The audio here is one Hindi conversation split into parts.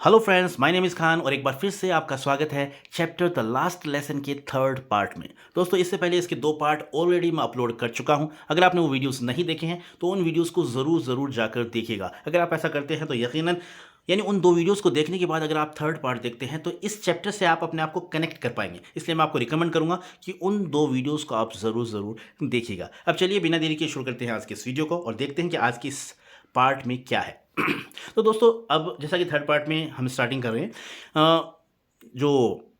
Hello friends, my name is Khan और एक बार फिर से आपका स्वागत है चैप्टर द लास्ट लेसन के थर्ड पार्ट में। दोस्तों, इससे पहले इसके दो पार्ट ऑलरेडी मैं अपलोड कर चुका हूं। अगर आपने वो वीडियोस नहीं देखे हैं तो उन वीडियोस को ज़रूर जाकर देखिएगा। अगर आप ऐसा करते हैं तो यकीनन यानी उन दो वीडियोस को देखने के बाद अगर आप थर्ड पार्ट देखते हैं तो इस चैप्टर से आप अपने आप को कनेक्ट कर पाएंगे। इसलिए मैं आपको रिकमेंड करूंगा कि उन दो वीडियोस को आप ज़रूर देखिएगा। अब चलिए बिना देरी के शुरू करते हैं आज के इस वीडियो को और देखते हैं कि आज की इस पार्ट में क्या है। तो दोस्तों, अब जैसा कि थर्ड पार्ट में हम स्टार्टिंग कर रहे हैं, जो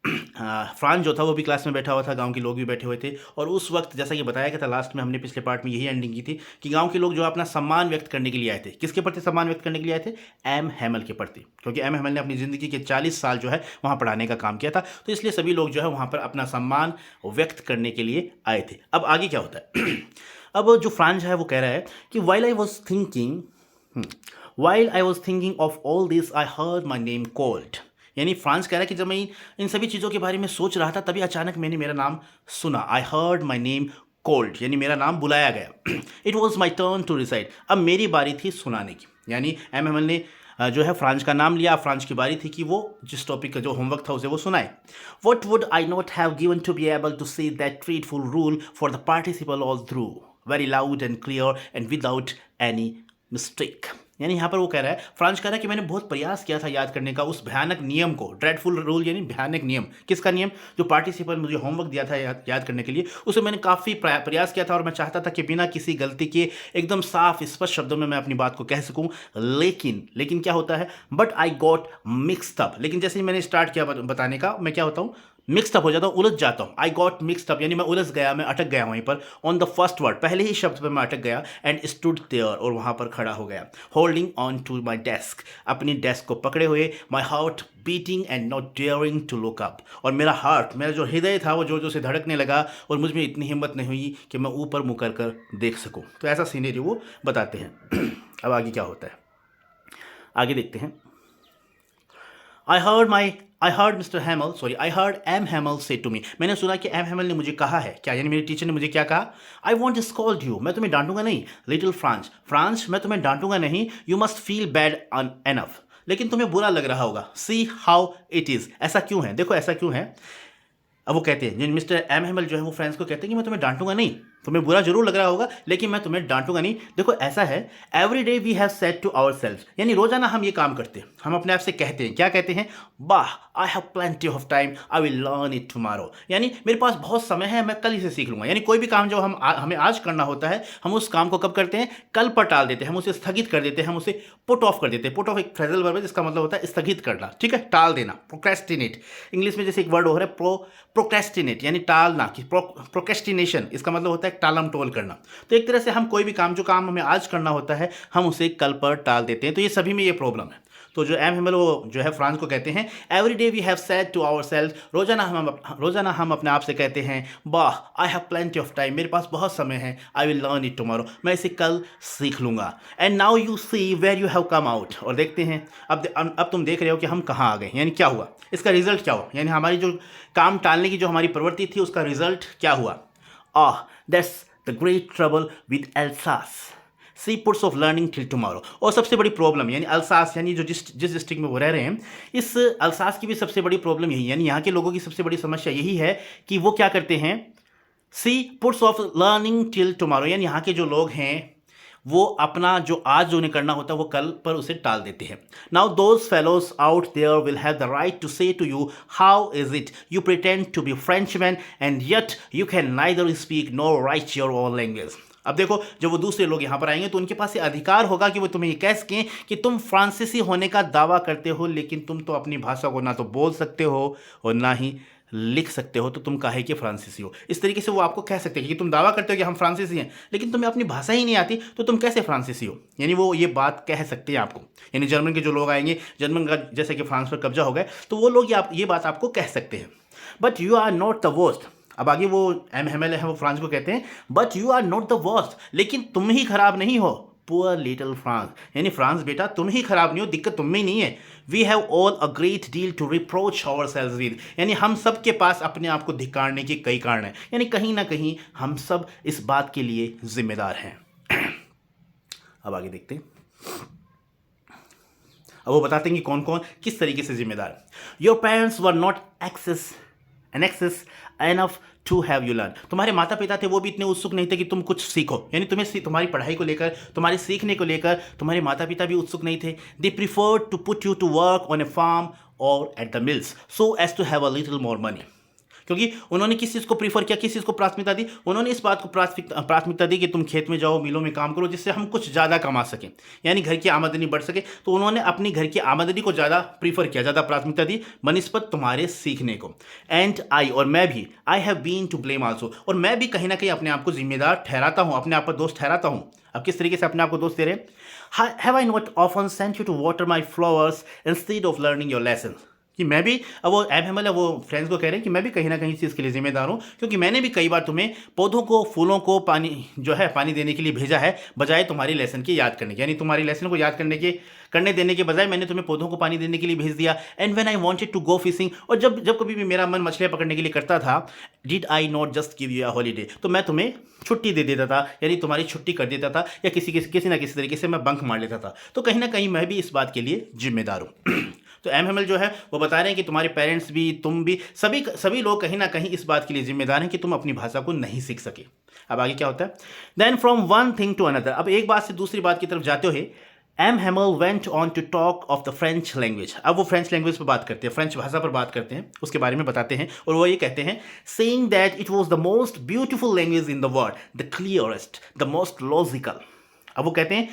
फ्रांस जो था वो भी क्लास में बैठा हुआ था, गांव के लोग भी बैठे हुए थे और उस वक्त जैसा कि बताया गया था लास्ट में, हमने पिछले पार्ट में यही एंडिंग की थी कि गांव के लोग जो अपना सम्मान व्यक्त करने के लिए आए थे, किसके प्रति सम्मान व्यक्त करने के लिए आए थे? एम हैमल के प्रति, क्योंकि एम हैमल ने अपनी ज़िंदगी के 40 साल जो है वहाँ पढ़ाने का काम किया था। तो इसलिए सभी लोग जो है वहाँ पर अपना सम्मान व्यक्त करने के लिए आए थे। अब आगे क्या होता है? अब जो फ्रांस है वो कह रहा है कि While I was thinking of all this, I heard my name called. यानी फ्रांस कह रहा है कि जब मैं इन सभी चीज़ों के बारे में सोच रहा था तभी अचानक मैंने मेरा नाम सुना। I heard my name called, यानी मेरा नाम बुलाया गया। It was my turn to recite. अब मेरी बारी थी सुनाने की। यानी एम एम एल ने जो है फ्रांस का नाम लिया। फ्रांस की बारी थी कि वो जिस टॉपिक का जो होमवर्क था उसे वो सुनाए। What would I not have given to be able to say that dreadful rule for the participle all through, very loud and clear and without any mistake. यानी यहाँ पर वो कह रहा है, फ्रांस कह रहा है कि मैंने बहुत प्रयास किया था याद करने का उस भयानक नियम को। ड्रेडफुल रूल यानी भयानक नियम। किसका नियम? जो पार्टिसिपल मुझे होमवर्क दिया था याद करने के लिए, उसे मैंने काफ़ी प्रयास किया था और मैं चाहता था कि बिना किसी गलती के एकदम साफ स्पष्ट शब्दों में मैं अपनी बात को कह सकूं। लेकिन क्या होता है? But I got mixed up. लेकिन जैसे ही मैंने स्टार्ट किया बताने का, मैं क्या होता हूँ? मिक्सड अप हो जाता हूँ, उलझ जाता हूँ। आई गॉट मिक्सड अप यानी मैं उलझ गया, मैं अटक गया वहीं पर। ऑन द फर्स्ट वर्ड, पहले ही शब्द पर मैं अटक गया। एंड स्टूड देयर, और वहाँ पर खड़ा हो गया। Holding on to my desk, अपनी डेस्क को पकड़े हुए। My heart beating and not daring to look up, और मेरा हार्ट, मेरा जो हृदय था वो जोर जोर से धड़कने लगा और मुझ में इतनी हिम्मत नहीं हुई कि मैं ऊपर मुँह कर देख सकूँ। तो ऐसा सीनरी वो बताते हैं। अब आगे क्या होता है, आगे देखते हैं। I heard M. Hamel say to me. मैंने सुना कि एम हैमल ने मुझे कहा है क्या, यानी मेरे टीचर ने मुझे क्या कहा? I won't scold you. मैं तुम्हें डांटूंगा नहीं. Little फ्रांस, मैं तुम्हें डांटूंगा नहीं. You must feel bad enough. लेकिन तुम्हें बुरा लग रहा होगा. See how it is. ऐसा क्यों है? देखो ऐसा क्यों है. अब वो कहते हैं, मिस्टर एम हैमल जो है वो फ्रेंड्स को कहते हैं कि मैं तुम्हें डांटूंगा नहीं, तुम्हें बुरा जरूर लग रहा होगा लेकिन मैं तुम्हें डांटूंगा नहीं। देखो ऐसा है, every day we have said to our self, यानी रोजाना हम ये काम करते हैं, हम अपने आप से कहते हैं, क्या कहते हैं? वाह, I have plenty of time, I will learn it tomorrow. यानी मेरे पास बहुत समय है, मैं कल इसे सीख लूंगा। यानी कोई भी काम जो हमें आज करना होता है, हम उस काम को कब करते हैं? कल पर टाल देते हैं, हम उसे स्थगित कर देते हैं, हम उसे पुट ऑफ कर देते हैं। पुट ऑफ एक फ्रेजल वर्ब है जिसका मतलब होता है स्थगित करना, ठीक है, टाल देना, प्रोक्रेस्टिनेट। इंग्लिश में जैसे एक वर्ड हो रहा है प्रोक्रेस्टिनेट, यानी टालना, कि प्रोक्रेस्टिनेशन इसका मतलब होता है टालम टोल करना। तो एक तरह से हम कोई भी काम, जो काम हमें आज करना होता है, हम उसे कल पर टाल देते हैं। तो ये सभी में ये प्रॉब्लम है। तो जो एम हैमल वो जो है फ्रांस को कहते हैं, every day we have said to our self, रोजाना हम अपने आप से कहते हैं, वाह, I have plenty of time, मेरे पास बहुत समय है, I will learn it tomorrow, मैं इसे कल सीख लूंगा। And now you see where you have come out, और देखते हैं अब तुम देख रहे हो कि हम कहाँ आ गए, यानी क्या हुआ, इसका रिजल्ट क्या हुआ, यानी हमारी जो काम टालने की जो हमारी प्रवृत्ति थी उसका रिजल्ट क्या हुआ? That's the great trouble with Alsace, she puts off learning till tomorrow. और सबसे बड़ी प्रॉब्लम यानी अल्सास, यानी जो जिस डिस्ट्रिक्ट में वो रह रहे हैं, इस अल्सास की भी सबसे बड़ी प्रॉब्लम यही, यानी यहाँ के लोगों की सबसे बड़ी समस्या यही है कि वो क्या करते हैं? She puts off learning till tomorrow, यानी यहाँ के जो लोग हैं वो अपना जो आज जो उन्हें करना होता है वो कल पर उसे टाल देते हैं। Now those fellows out there will have the right to say to you, how is it you pretend to be Frenchman and yet you can neither speak nor write your own language. अब देखो, जब वो दूसरे लोग यहाँ पर आएंगे तो उनके पास ये अधिकार होगा कि वो तुम्हें ये कह सकें कि तुम फ्रांसीसी होने का दावा करते हो, लेकिन तुम तो अपनी भाषा को ना तो बोल सकते हो और ना ही लिख सकते हो, तो तुम काहे के फ्रांसीसी हो। इस तरीके से वो आपको कह सकते हैं कि तुम दावा करते हो कि हम फ्रांसीसी हैं, लेकिन तुम्हें अपनी भाषा ही नहीं आती, तो तुम कैसे फ्रांसीसी हो। यानी वो ये बात कह सकते हैं आपको। यानी जर्मन के जो लोग आएंगे, जर्मन का जैसे कि फ्रांस पर कब्जा हो गया, तो वो लोग ये बात आपको कह सकते हैं। But you are not the worst. अब आगे वो एम हैमल है वो फ्रांस को कहते हैं, but you are not the worst, लेकिन तुम ही खराब नहीं हो। पुअर लिटिल फ्रांस, यानी फ्रांस बेटा तुम ही खराब नहीं हो, दिक्कत तुम में ही नहीं है। We have all a great deal to reproach our selves with, यानी हम सब के पास अपने आप को धिक्कारने के कई कारण हैं, यानी कहीं ना कहीं हम सब इस बात के लिए जिम्मेदार हैं। अब आगे देखते हैं। अब वो बताते हैं कि कौन कौन किस तरीके से जिम्मेदार। Your parents were not access enough to have you learn. तुम्हारे माता पिता थे वो भी इतने उत्सुक नहीं थे कि तुम कुछ सीखो, यानी तुम्हारी पढ़ाई को लेकर, तुम्हारे सीखने को लेकर तुम्हारे माता पिता भी उत्सुक नहीं थे। They preferred to put you to work on a farm और at the mills so as to have a little more money. क्योंकि उन्होंने किस चीज़ को प्रीफर किया, किस चीज़ को प्राथमिकता दी, उन्होंने इस बात को प्राथमिकता दी कि तुम खेत में जाओ, मिलों में काम करो, जिससे हम कुछ ज़्यादा कमा सकें, यानी घर की आमदनी बढ़ सके। तो उन्होंने अपनी घर की आमदनी को ज़्यादा प्रीफर किया, ज़्यादा प्राथमिकता दी बनिस्बत तुम्हारे सीखने को। एंड आई, और मैं भी, I have been to blame also, और मैं भी कहीं ना कहीं अपने आप को जिम्मेदार ठहराता हूँ, अपने आप पर दोस्त ठहराता हूँ। अब किस तरीके से अपने आप को दोस्त दे रहे हैं। Have I not often sent you to water my flowers instead of learning your lesson. कि मैं भी, अब वो एम हेमल है वो फ्रेंड्स को कह रहे हैं कि मैं भी कहीं ना कहीं चीज़ के लिए जिम्मेदार हूँ, क्योंकि मैंने भी कई बार तुम्हें पौधों को, फूलों को पानी जो है पानी देने के लिए भेजा है, बजाय तुम्हारी लेसन की याद करने के, यानी तुम्हारी लेसन को याद करने देने के बजाय मैंने तुम्हें पौधों को पानी देने के लिए भेज दिया। And when I wanted to go fishing, और जब कभी भी मेरा मन मछलियाँ पकड़ने के लिए करता था, did I not just give you a holiday, तो मैं तुम्हें छुट्टी दे देता था, यानी तुम्हारी छुट्टी कर देता था, या किसी ना किसी तरीके से मैं बंक मार लेता था। तो कहीं ना कहीं मैं भी इस बात के लिए जिम्मेदार हूँ। तो एम हेमल जो है वो बता रहे हैं कि तुम्हारे पेरेंट्स भी, तुम भी, सभी लोग कहीं ना कहीं इस बात के लिए जिम्मेदार हैं कि तुम अपनी भाषा को नहीं सीख सके। अब आगे क्या होता है, then from one thing to another, अब एक बात से दूसरी बात की तरफ जाते हुए M Hamel went on to talk of the French language. अब वो फ्रेंच लैंग्वेज पर बात करते हैं, फ्रेंच भाषा पर बात करते हैं, उसके बारे में बताते हैं, और वो ये कहते हैं, saying that it was the most beautiful language in the world, the clearest, the most logical. अब वो कहते हैं,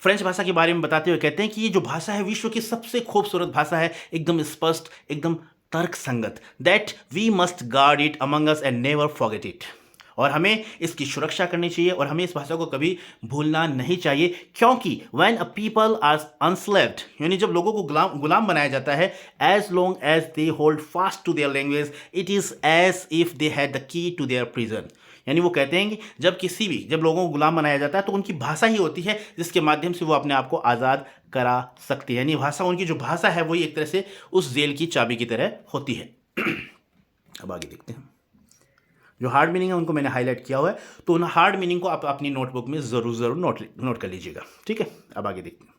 फ्रेंच भाषा के बारे में बताते हुए कहते हैं कि ये जो भाषा है विश्व की सबसे खूबसूरत भाषा है, एकदम स्पष्ट, एकदम तर्क संगत, that we must guard it among us and never forget it. और हमें इसकी सुरक्षा करनी चाहिए और हमें इस भाषा को कभी भूलना नहीं चाहिए, क्योंकि when a people are enslaved, यानी जब लोगों को गुलाम बनाया जाता है, as long as they hold fast to their language, it is as if they had the key to their prison. यानी वो कहते हैं कि जब लोगों को गुलाम बनाया जाता है तो उनकी भाषा ही होती है जिसके माध्यम से वो अपने आप को आज़ाद करा सकते हैं, यानी भाषा, उनकी जो भाषा है वही एक तरह से उस जेल की चाबी की तरह होती है। अब आगे देखते हैं, जो हार्ड मीनिंग है उनको मैंने हाईलाइट किया हुआ है, तो उन हार्ड मीनिंग को आप अपनी नोटबुक में ज़रूर नोट कर लीजिएगा, ठीक है। अब आगे देखते हैं,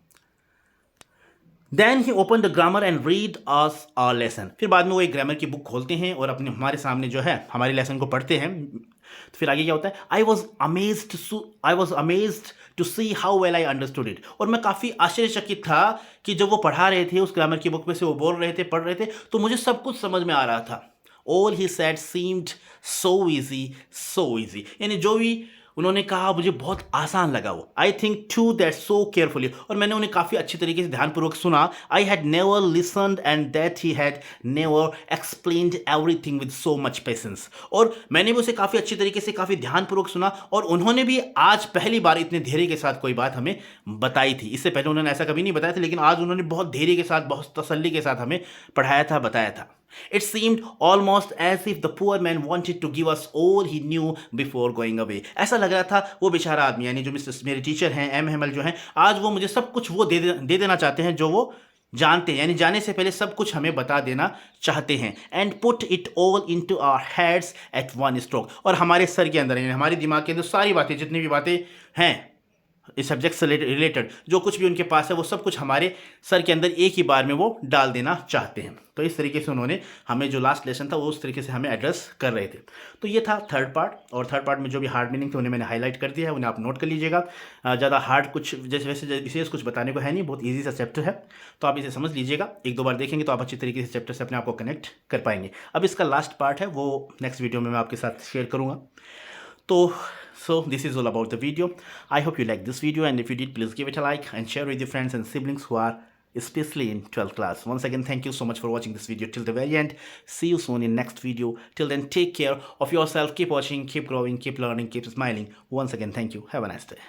then he open the grammar and read us a lesson. फिर बाद में वो एक ग्रामर की बुक खोलते हैं और हमारे सामने जो है हमारे लेसन को पढ़ते हैं। तो फिर आगे क्या होता है, I was amazed to see how well I understood it. और मैं काफ़ी आश्चर्यचकित था कि जब वो पढ़ा रहे थे, उस ग्रामर की बुक में से वो बोल रहे थे, पढ़ रहे थे, तो मुझे सब कुछ समझ में आ रहा था। All he said seemed so easy, यानी जो भी उन्होंने कहा मुझे बहुत आसान लगा वो। I think to that so carefully, और मैंने उन्हें काफ़ी अच्छी तरीके से ध्यानपूर्वक सुना। I had never listened and that he had never explained everything with so much patience. और मैंने भी उसे काफ़ी अच्छी तरीके से, काफ़ी ध्यानपूर्वक सुना, और उन्होंने भी आज पहली बार इतने धैर्य के साथ कोई बात हमें बताई थी। इससे पहले उन्होंने ऐसा कभी नहीं बताया था, लेकिन आज उन्होंने बहुत धैर्य के साथ, बहुत तसल्ली के साथ हमें पढ़ाया था, बताया था। It seemed almost as if the poor man wanted to give us all he knew before going away. ऐसा लग रहा था वो बेचारा आदमी, यानी जो मेरे टीचर हैं एम हेमल जो हैं, आज वो मुझे सब कुछ वो दे देना चाहते हैं जो वो जानते हैं, यानी जाने से पहले सब कुछ हमें बता देना चाहते हैं। And put it all into our heads at one stroke, और हमारे सर के अंदर, यानी हमारे दिमाग के अंदर सारी बातें, जितनी भी बातें हैं इस सब्जेक्ट से रिलेटेड, जो कुछ भी उनके पास है, वो सब कुछ हमारे सर के अंदर एक ही बार में वो डाल देना चाहते हैं। तो इस तरीके से उन्होंने हमें जो लास्ट लेसन था वो उस तरीके से हमें एड्रेस कर रहे थे। तो ये था थर्ड पार्ट, और थर्ड पार्ट में जो भी हार्ड मीनिंग थे उन्हें मैंने हाईलाइट कर दिया है, उन्हें आप नोट कर लीजिएगा। ज़्यादा हार्ड कुछ वैसे विशेष कुछ बताने को है नहीं, बहुत ईजी सा चैप्टर है, तो आप इसे समझ लीजिएगा। एक दो बार देखेंगे तो आप अच्छी तरीके से चैप्टर से अपने आप को कनेक्ट कर पाएंगे। अब इसका लास्ट पार्ट है वो नेक्स्ट वीडियो में मैं आपके साथ शेयर करूँगा। So this is all about the video. I hope you liked this video, and if you did, please give it a like and share with your friends and siblings who are especially in 12th class. Once again, thank you so much for watching this video till the very end. See you soon in next video. Till then, take care of yourself. Keep watching, keep growing, keep learning, keep smiling. Once again, thank you. Have a nice day.